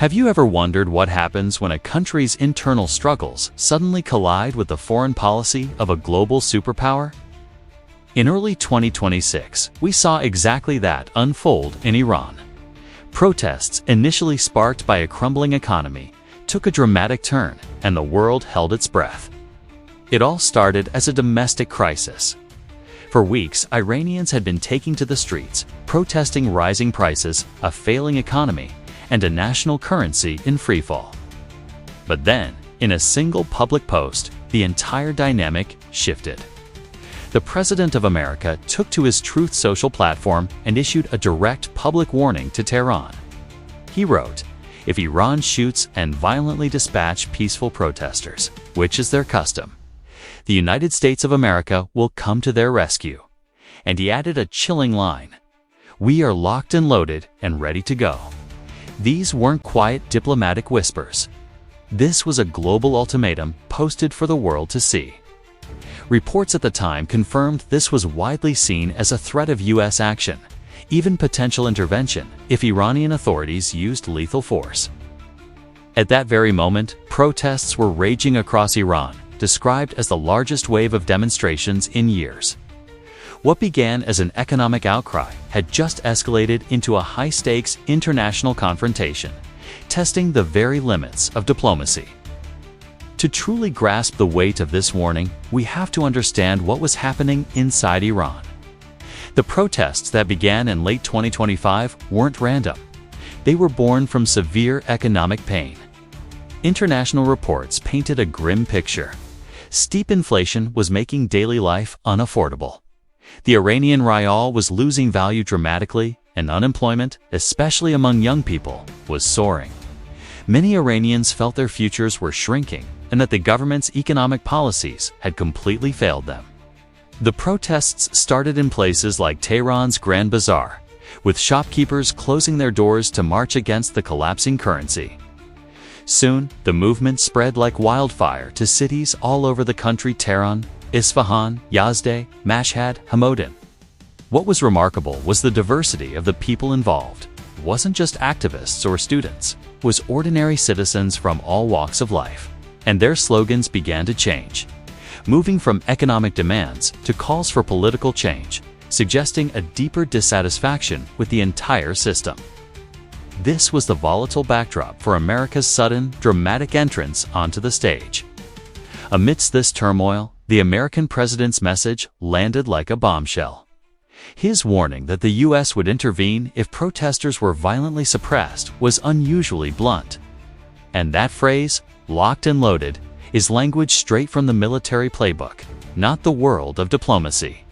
Have you ever wondered what happens when a country's internal struggles suddenly collide with the foreign policy of a global superpower? In early 2026, we saw exactly that unfold in Iran. Protests, initially sparked by a crumbling economy, took a dramatic turn, and the world held its breath. It all started as a domestic crisis. For weeks, Iranians had been taking to the streets, protesting rising prices, a failing economy, and a national currency in freefall. But then, in a single public post, the entire dynamic shifted. The President of America took to his Truth Social platform and issued a direct public warning to Tehran. He wrote, "If Iran shoots and violently dispatch peaceful protesters, which is their custom, the United States of America will come to their rescue." And he added a chilling line, "We are locked and loaded and ready to go." These weren't quiet diplomatic whispers. This was a global ultimatum posted for the world to see. Reports at the time confirmed this was widely seen as a threat of U.S. action, even potential intervention, if Iranian authorities used lethal force. At that very moment, protests were raging across Iran, described as the largest wave of demonstrations in years. What began as an economic outcry had just escalated into a high-stakes international confrontation, testing the very limits of diplomacy. To truly grasp the weight of this warning, we have to understand what was happening inside Iran. The protests that began in late 2025 weren't random. They were born from severe economic pain. International reports painted a grim picture. Steep inflation was making daily life unaffordable. The Iranian rial was losing value dramatically, and unemployment, especially among young people, was soaring. Many Iranians felt their futures were shrinking and that the government's economic policies had completely failed them. The protests started in places like Tehran's Grand Bazaar, with shopkeepers closing their doors to march against the collapsing currency. Soon, the movement spread like wildfire to cities all over the country: Tehran, Isfahan, Yazd, Mashhad, Hamadan. What was remarkable was the diversity of the people involved. It wasn't just activists or students, it was ordinary citizens from all walks of life. And their slogans began to change, moving from economic demands to calls for political change, suggesting a deeper dissatisfaction with the entire system. This was the volatile backdrop for America's sudden, dramatic entrance onto the stage. Amidst this turmoil, the American president's message landed like a bombshell. His warning that the U.S. would intervene if protesters were violently suppressed was unusually blunt. And that phrase, "locked and loaded," is language straight from the military playbook, not the world of diplomacy.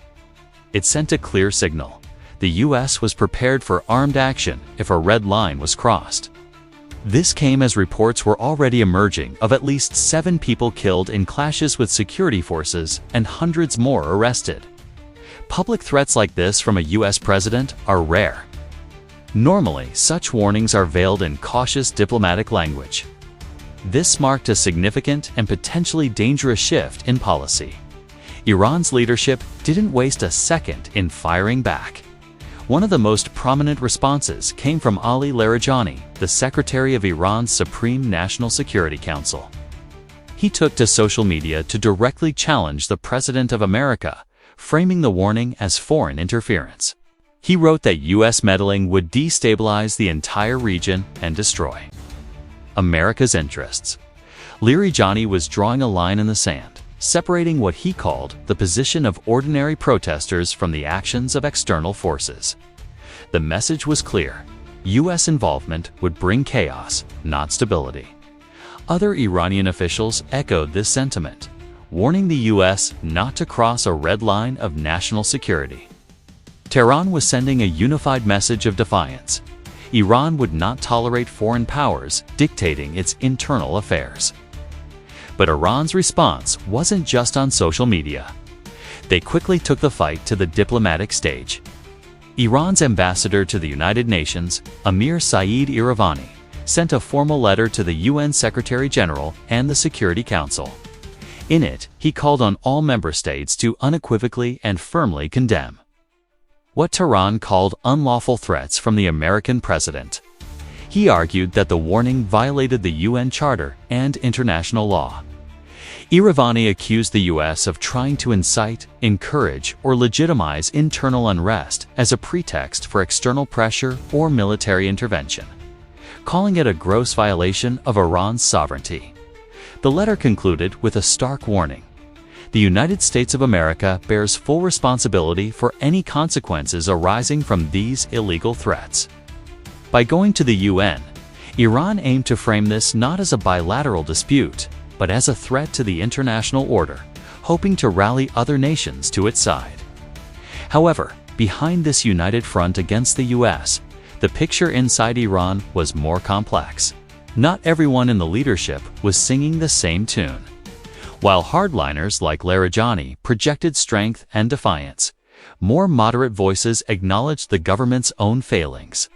It sent a clear signal. The U.S. was prepared for armed action if a red line was crossed. This came as reports were already emerging of at least 7 people killed in clashes with security forces and hundreds more arrested. Public threats like this from a U.S. president are rare. Normally, such warnings are veiled in cautious diplomatic language. This marked a significant and potentially dangerous shift in policy. Iran's leadership didn't waste a second in firing back. One of the most prominent responses came from Ali Larijani, the Secretary of Iran's Supreme National Security Council. He took to social media to directly challenge the President of America, framing the warning as foreign interference. He wrote that U.S. meddling would destabilize the entire region and destroy America's interests. Larijani was drawing a line in the sand, separating what he called the position of ordinary protesters from the actions of external forces. The message was clear: U.S. involvement would bring chaos, not stability. Other Iranian officials echoed this sentiment, warning the U.S. not to cross a red line of national security. Tehran was sending a unified message of defiance. Iran would not tolerate foreign powers dictating its internal affairs. But Iran's response wasn't just on social media. They quickly took the fight to the diplomatic stage. Iran's ambassador to the United Nations, Amir Saeed Iravani, sent a formal letter to the UN Secretary-General and the Security Council. In it, he called on all member states to unequivocally and firmly condemn what Tehran called unlawful threats from the American president. He argued that the warning violated the UN Charter and international law. Iravani accused the US of trying to incite, encourage, or legitimize internal unrest as a pretext for external pressure or military intervention, calling it a gross violation of Iran's sovereignty. The letter concluded with a stark warning. The United States of America bears full responsibility for any consequences arising from these illegal threats. By going to the UN, Iran aimed to frame this not as a bilateral dispute, but as a threat to the international order, hoping to rally other nations to its side. However, behind this united front against the US, the picture inside Iran was more complex. Not everyone in the leadership was singing the same tune. While hardliners like Larijani projected strength and defiance, more moderate voices acknowledged the government's own failings.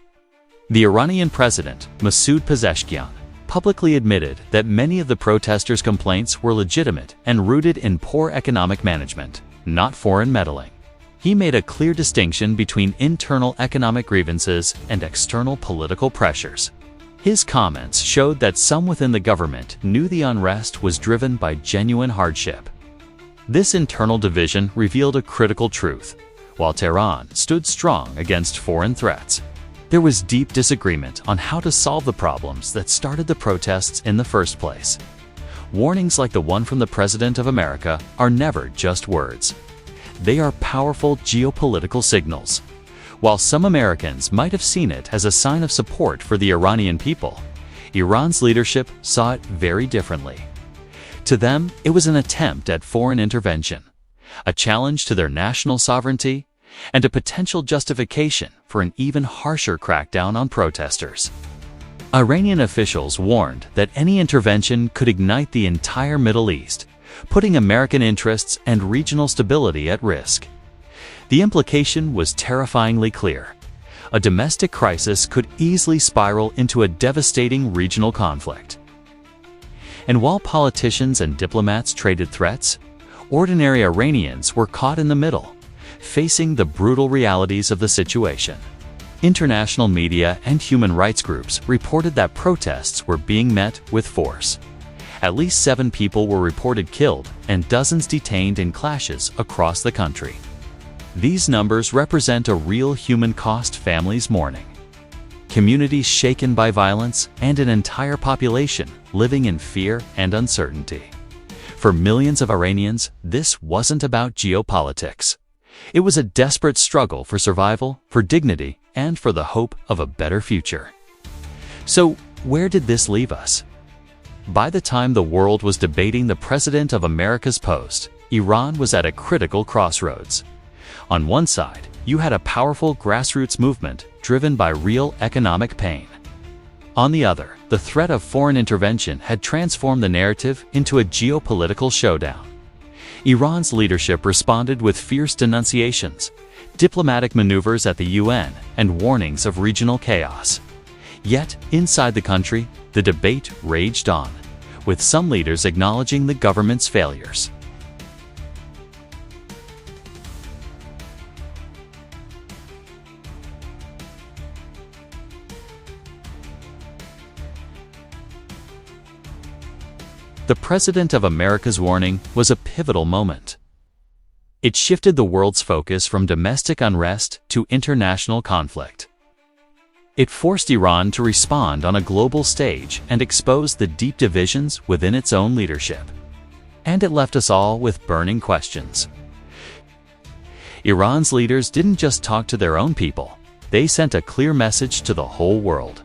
The Iranian president, Masoud Pezeshkian, publicly admitted that many of the protesters' complaints were legitimate and rooted in poor economic management, not foreign meddling. He made a clear distinction between internal economic grievances and external political pressures. His comments showed that some within the government knew the unrest was driven by genuine hardship. This internal division revealed a critical truth. While Tehran stood strong against foreign threats, there was deep disagreement on how to solve the problems that started the protests in the first place. Warnings like the one from the President of America are never just words. They are powerful geopolitical signals. While some Americans might have seen it as a sign of support for the Iranian people, Iran's leadership saw it very differently. To them, it was an attempt at foreign intervention, a challenge to their national sovereignty, and a potential justification for an even harsher crackdown on protesters. Iranian officials warned that any intervention could ignite the entire Middle East, putting American interests and regional stability at risk. The implication was terrifyingly clear. A domestic crisis could easily spiral into a devastating regional conflict. And while politicians and diplomats traded threats, ordinary Iranians were caught in the middle, facing the brutal realities of the situation. International media and human rights groups reported that protests were being met with force. At least 7 people were reported killed and dozens detained in clashes across the country. These numbers represent a real human cost families mourning, communities shaken by violence, and an entire population living in fear and uncertainty. For millions of Iranians, this wasn't about geopolitics. It was a desperate struggle for survival, for dignity, and for the hope of a better future. So, where did this leave us? By the time the world was debating the President of America's post, Iran was at a critical crossroads. On one side, you had a powerful grassroots movement driven by real economic pain. On the other, the threat of foreign intervention had transformed the narrative into a geopolitical showdown. Iran's leadership responded with fierce denunciations, diplomatic maneuvers at the UN, and warnings of regional chaos. Yet, inside the country, the debate raged on, with some leaders acknowledging the government's failures. The President of America's warning was a pivotal moment. It shifted the world's focus from domestic unrest to international conflict. It forced Iran to respond on a global stage and expose the deep divisions within its own leadership. And it left us all with burning questions. Iran's leaders didn't just talk to their own people, they sent a clear message to the whole world.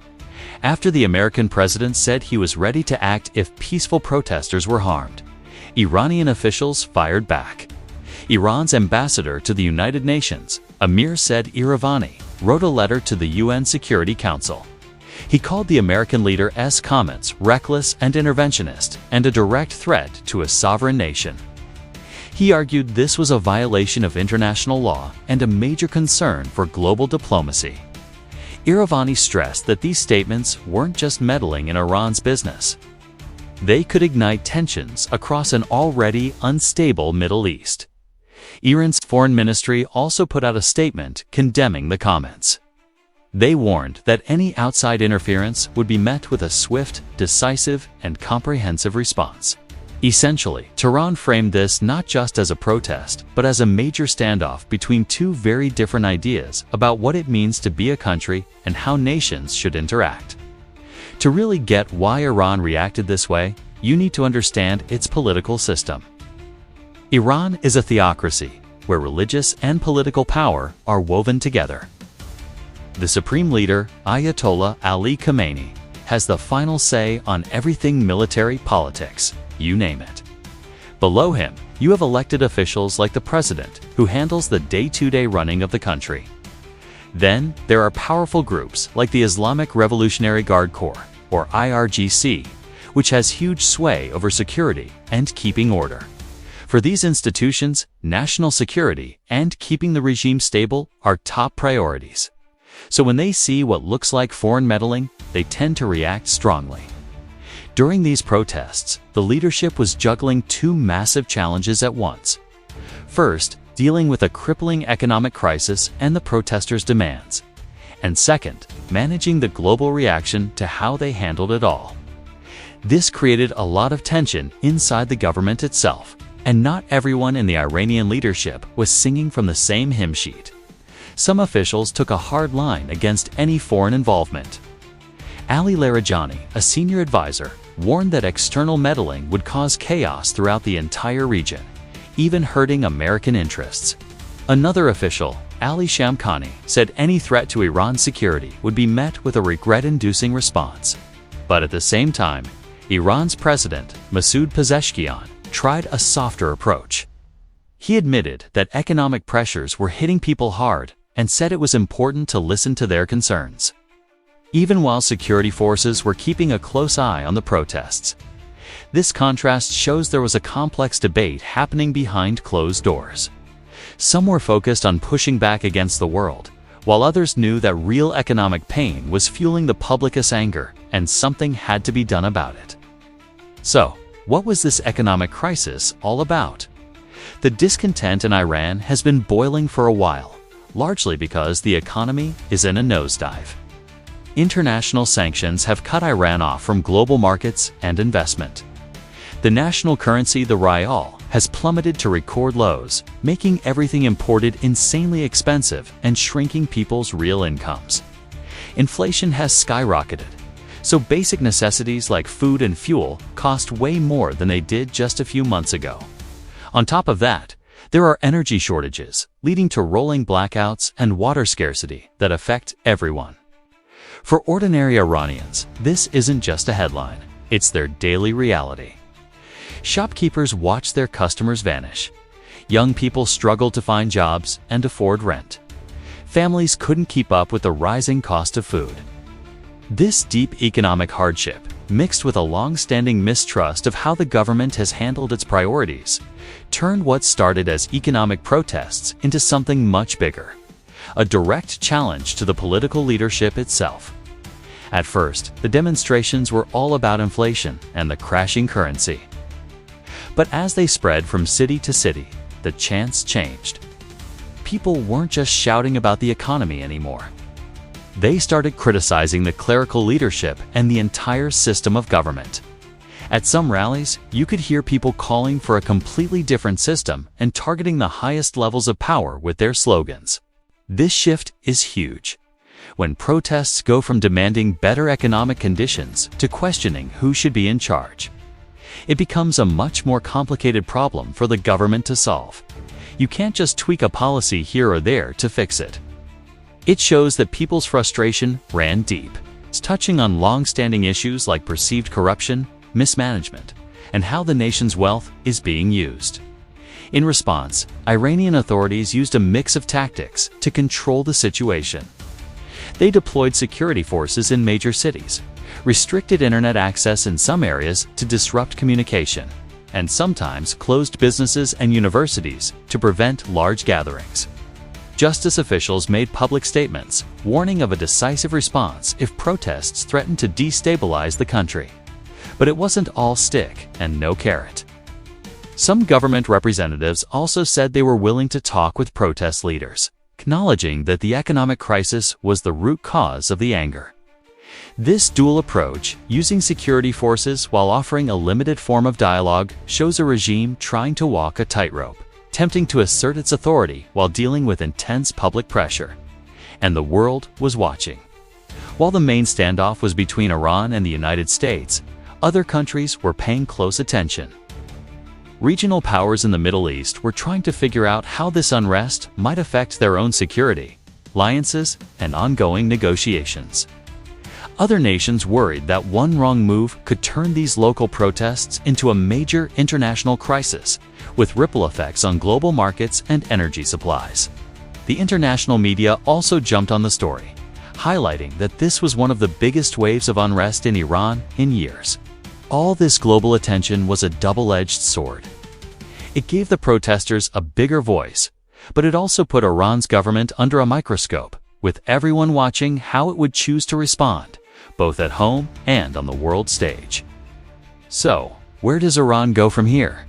After the American president said he was ready to act if peaceful protesters were harmed, Iranian officials fired back. Iran's ambassador to the United Nations, Amir Said Iravani, wrote a letter to the UN Security Council. He called the American leader's comments reckless and interventionist and a direct threat to a sovereign nation. He argued this was a violation of international law and a major concern for global diplomacy. Iravani stressed that these statements weren't just meddling in Iran's business. They could ignite tensions across an already unstable Middle East. Iran's foreign ministry also put out a statement condemning the comments. They warned that any outside interference would be met with a swift, decisive, and comprehensive response. Essentially, Tehran framed this not just as a protest, but as a major standoff between two very different ideas about what it means to be a country and how nations should interact. To really get why Iran reacted this way, you need to understand its political system. Iran is a theocracy, where religious and political power are woven together. The supreme leader, Ayatollah Ali Khamenei, has the final say on everything military politics, you name it. Below him, you have elected officials like the president, who handles the day-to-day running of the country. Then, there are powerful groups like the Islamic Revolutionary Guard Corps, or IRGC, which has huge sway over security and keeping order. For these institutions, national security and keeping the regime stable are top priorities. So when they see what looks like foreign meddling, they tend to react strongly. During these protests, the leadership was juggling two massive challenges at once. First, dealing with a crippling economic crisis and the protesters' demands. And second, managing the global reaction to how they handled it all. This created a lot of tension inside the government itself, and not everyone in the Iranian leadership was singing from the same hymn sheet. Some officials took a hard line against any foreign involvement. Ali Larijani, a senior advisor, warned that external meddling would cause chaos throughout the entire region, even hurting American interests. Another official, Ali Shamkhani, said any threat to Iran's security would be met with a regret-inducing response. But at the same time, Iran's president, Masoud Pezeshkian, tried a softer approach. He admitted that economic pressures were hitting people hard and said it was important to listen to their concerns, even while security forces were keeping a close eye on the protests. This contrast shows there was a complex debate happening behind closed doors. Some were focused on pushing back against the world, while others knew that real economic pain was fueling the public's anger and something had to be done about it. So, what was this economic crisis all about? The discontent in Iran has been boiling for a while, largely because the economy is in a nosedive. International sanctions have cut Iran off from global markets and investment. The national currency, the rial, has plummeted to record lows, making everything imported insanely expensive and shrinking people's real incomes. Inflation has skyrocketed, so basic necessities like food and fuel cost way more than they did just a few months ago. On top of that, there are energy shortages, leading to rolling blackouts and water scarcity that affect everyone. For ordinary Iranians, this isn't just a headline, it's their daily reality. Shopkeepers watch their customers vanish. Young people struggle to find jobs and afford rent. Families couldn't keep up with the rising cost of food. This deep economic hardship, mixed with a long-standing mistrust of how the government has handled its priorities, turned what started as economic protests into something much bigger, a direct challenge to the political leadership itself. At first, the demonstrations were all about inflation and the crashing currency. But as they spread from city to city, the chants changed. People weren't just shouting about the economy anymore. They started criticizing the clerical leadership and the entire system of government. At some rallies, you could hear people calling for a completely different system and targeting the highest levels of power with their slogans. This shift is huge. When protests go from demanding better economic conditions to questioning who should be in charge, it becomes a much more complicated problem for the government to solve. You can't just tweak a policy here or there to fix it. It shows that people's frustration ran deep. It's touching on long-standing issues like perceived corruption, mismanagement, and how the nation's wealth is being used. In response, Iranian authorities used a mix of tactics to control the situation. They deployed security forces in major cities, restricted internet access in some areas to disrupt communication, and sometimes closed businesses and universities to prevent large gatherings. Justice officials made public statements, warning of a decisive response if protests threatened to destabilize the country. But it wasn't all stick and no carrot. Some government representatives also said they were willing to talk with protest leaders, acknowledging that the economic crisis was the root cause of the anger. This dual approach, using security forces while offering a limited form of dialogue, shows a regime trying to walk a tightrope, tempting to assert its authority while dealing with intense public pressure. And the world was watching. While the main standoff was between Iran and the United States, other countries were paying close attention. Regional powers in the Middle East were trying to figure out how this unrest might affect their own security, alliances, and ongoing negotiations. Other nations worried that one wrong move could turn these local protests into a major international crisis, with ripple effects on global markets and energy supplies. The international media also jumped on the story, highlighting that this was one of the biggest waves of unrest in Iran in years. All this global attention was a double-edged sword. It gave the protesters a bigger voice, but it also put Iran's government under a microscope, with everyone watching how it would choose to respond, both at home and on the world stage. So, where does Iran go from here?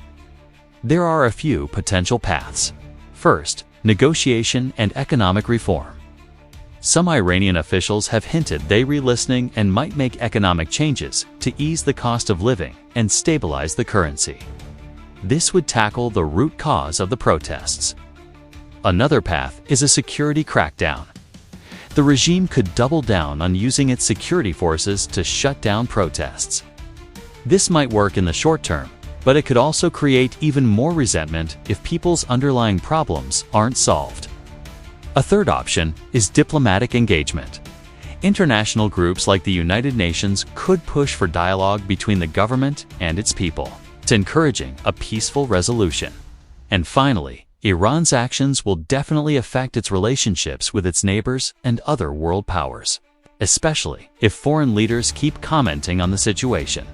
There are a few potential paths. First, negotiation and economic reform. Some Iranian officials have hinted they're listening and might make economic changes to ease the cost of living and stabilize the currency. This would tackle the root cause of the protests. Another path is a security crackdown. The regime could double down on using its security forces to shut down protests. This might work in the short term, but it could also create even more resentment if people's underlying problems aren't solved. A third option is diplomatic engagement. International groups like the United Nations could push for dialogue between the government and its people, to encouraging a peaceful resolution. And finally, Iran's actions will definitely affect its relationships with its neighbors and other world powers, especially if foreign leaders keep commenting on the situation.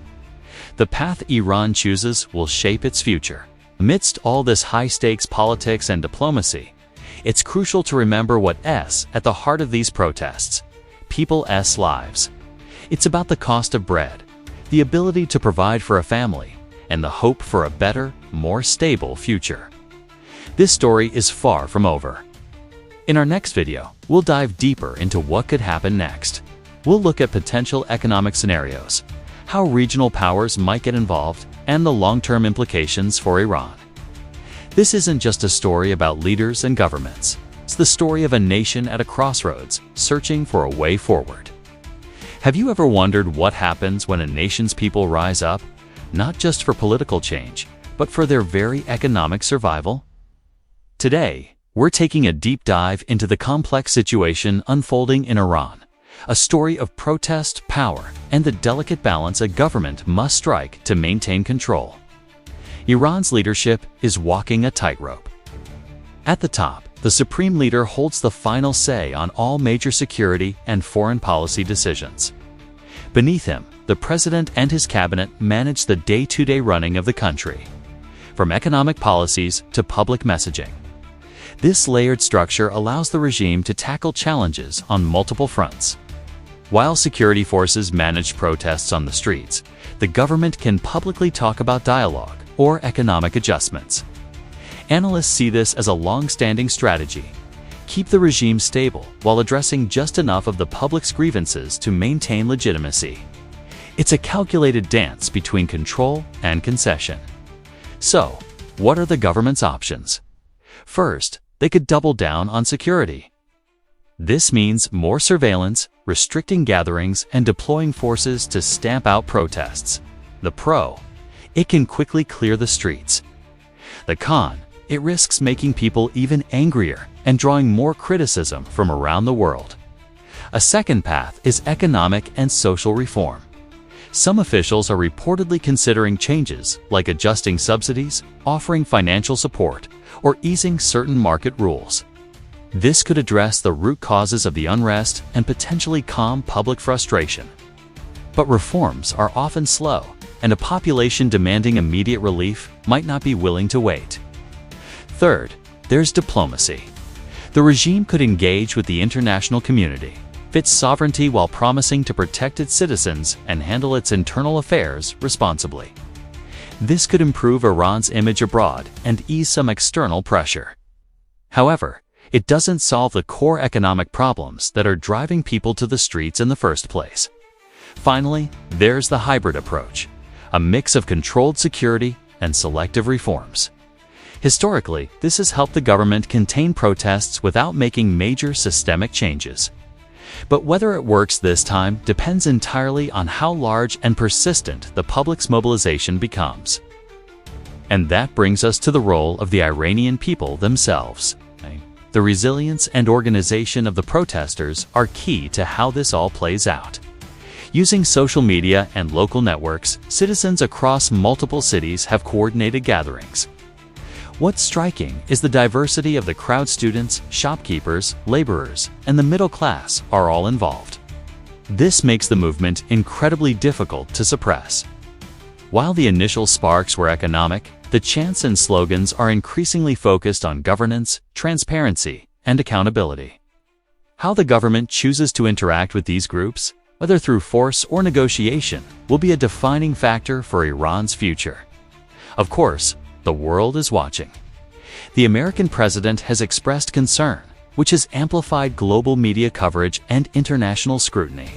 The path Iran chooses will shape its future. Amidst all this high-stakes politics and diplomacy, it's crucial to remember what's at the heart of these protests: people's lives. It's about the cost of bread, the ability to provide for a family, and the hope for a better, more stable future. This story is far from over. In our next video, we'll dive deeper into what could happen next. We'll look at potential economic scenarios, how regional powers might get involved, and the long-term implications for Iran. This isn't just a story about leaders and governments. It's the story of a nation at a crossroads, searching for a way forward. Have you ever wondered what happens when a nation's people rise up, not just for political change, but for their very economic survival? Today, we're taking a deep dive into the complex situation unfolding in Iran, a story of protest, power, and the delicate balance a government must strike to maintain control. Iran's leadership is walking a tightrope. At the top, the supreme leader holds the final say on all major security and foreign policy decisions. Beneath him, the president and his cabinet manage the day-to-day running of the country, from economic policies to public messaging. This layered structure allows the regime to tackle challenges on multiple fronts. While security forces manage protests on the streets, the government can publicly talk about dialogue or economic adjustments. Analysts see this as a long-standing strategy: keep the regime stable while addressing just enough of the public's grievances to maintain legitimacy. It's a calculated dance between control and concession. So, what are the government's options? First, they could double down on security. This means more surveillance, restricting gatherings, and deploying forces to stamp out protests. The pro: it can quickly clear the streets. The con: it risks making people even angrier and drawing more criticism from around the world. A second path is economic and social reform. Some officials are reportedly considering changes like adjusting subsidies, offering financial support, or easing certain market rules. This could address the root causes of the unrest and potentially calm public frustration. But reforms are often slow, and a population demanding immediate relief might not be willing to wait. Third, there's diplomacy. The regime could engage with the international community, fit sovereignty while promising to protect its citizens and handle its internal affairs responsibly. This could improve Iran's image abroad and ease some external pressure. However, It doesn't solve the core economic problems that are driving people to the streets in the first place. Finally, there's the hybrid approach, a mix of controlled security and selective reforms. Historically, this has helped the government contain protests without making major systemic changes. But whether it works this time depends entirely on how large and persistent the public's mobilization becomes. And that brings us to the role of the Iranian people themselves. The resilience and organization of the protesters are key to how this all plays out. Using social media and local networks, citizens across multiple cities have coordinated gatherings. What's striking is the diversity of the crowd. Students, shopkeepers, laborers, and the middle class are all involved. This makes the movement incredibly difficult to suppress. While the initial sparks were economic, the chants and slogans are increasingly focused on governance, transparency, and accountability. How the government chooses to interact with these groups, whether through force or negotiation, will be a defining factor for Iran's future. Of course, the world is watching. The American president has expressed concern, which has amplified global media coverage and international scrutiny.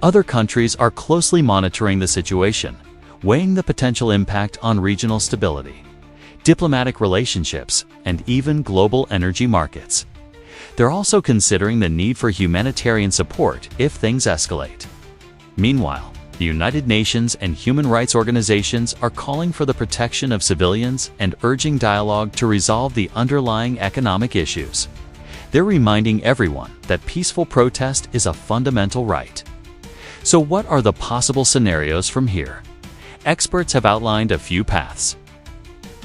Other countries are closely monitoring the situation, weighing the potential impact on regional stability, diplomatic relationships, and even global energy markets. They're also considering the need for humanitarian support if things escalate. Meanwhile, the United Nations and human rights organizations are calling for the protection of civilians and urging dialogue to resolve the underlying economic issues. They're reminding everyone that peaceful protest is a fundamental right. So what are the possible scenarios from here? Experts have outlined a few paths.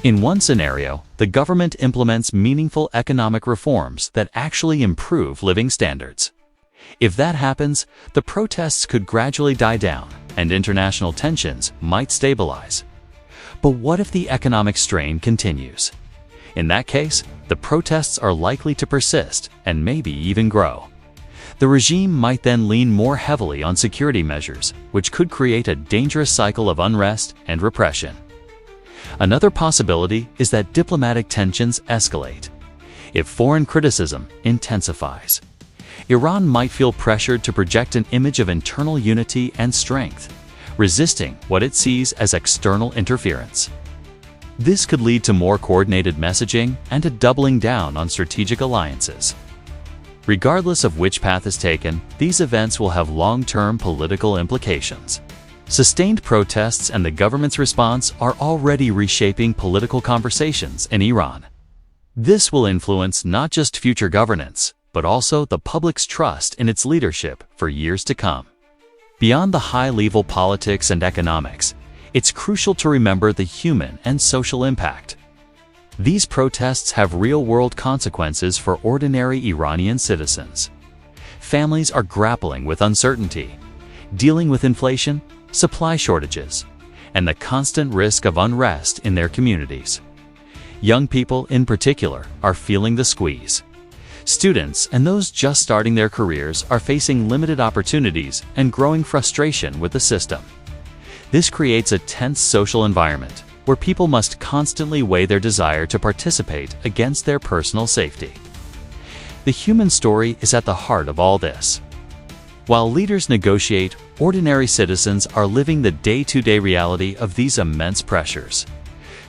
In one scenario, the government implements meaningful economic reforms that actually improve living standards. If that happens, the protests could gradually die down and international tensions might stabilize. But what if the economic strain continues? In that case, the protests are likely to persist and maybe even grow. The regime might then lean more heavily on security measures, which could create a dangerous cycle of unrest and repression. Another possibility is that diplomatic tensions escalate. If foreign criticism intensifies, Iran might feel pressured to project an image of internal unity and strength, resisting what it sees as external interference. This could lead to more coordinated messaging and a doubling down on strategic alliances. Regardless of which path is taken, these events will have long-term political implications. Sustained protests and the government's response are already reshaping political conversations in Iran. This will influence not just future governance, but also the public's trust in its leadership for years to come. Beyond the high-level politics and economics, it's crucial to remember the human and social impact. These protests have real-world consequences for ordinary Iranian citizens. Families are grappling with uncertainty, dealing with inflation, supply shortages, and the constant risk of unrest in their communities. Young people, in particular, are feeling the squeeze. Students and those just starting their careers are facing limited opportunities and growing frustration with the system. This creates a tense social environment where people must constantly weigh their desire to participate against their personal safety. The human story is at the heart of all this. While leaders negotiate, ordinary citizens are living the day-to-day reality of these immense pressures.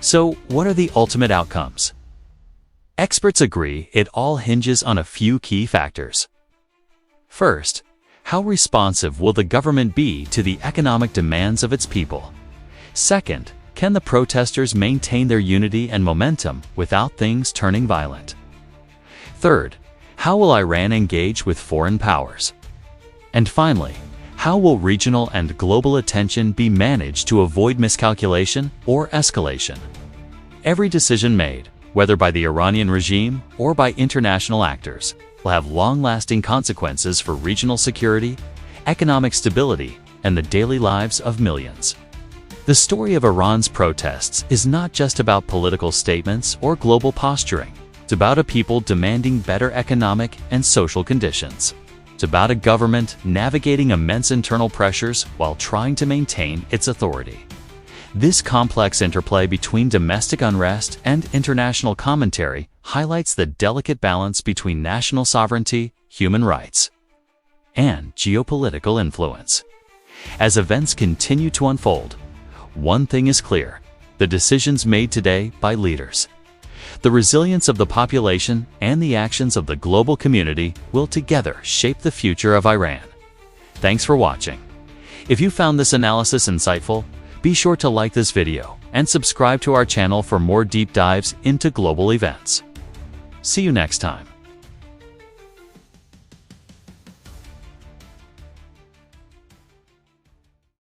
So, what are the ultimate outcomes? Experts agree it all hinges on a few key factors. First, how responsive will the government be to the economic demands of its people? Second, can the protesters maintain their unity and momentum without things turning violent? Third, how will Iran engage with foreign powers? And finally, how will regional and global attention be managed to avoid miscalculation or escalation? Every decision made, whether by the Iranian regime or by international actors, will have long-lasting consequences for regional security, economic stability, and the daily lives of millions. The story of Iran's protests is not just about political statements or global posturing. It's about a people demanding better economic and social conditions. It's about a government navigating immense internal pressures while trying to maintain its authority. This complex interplay between domestic unrest and international commentary highlights the delicate balance between national sovereignty, human rights, and geopolitical influence. As events continue to unfold, one thing is clear: the decisions made today by leaders, the resilience of the population, and the actions of the global community will together shape the future of Iran. Thanks for watching. If you found this analysis insightful, be sure to like this video and subscribe to our channel for more deep dives into global events. See you next time.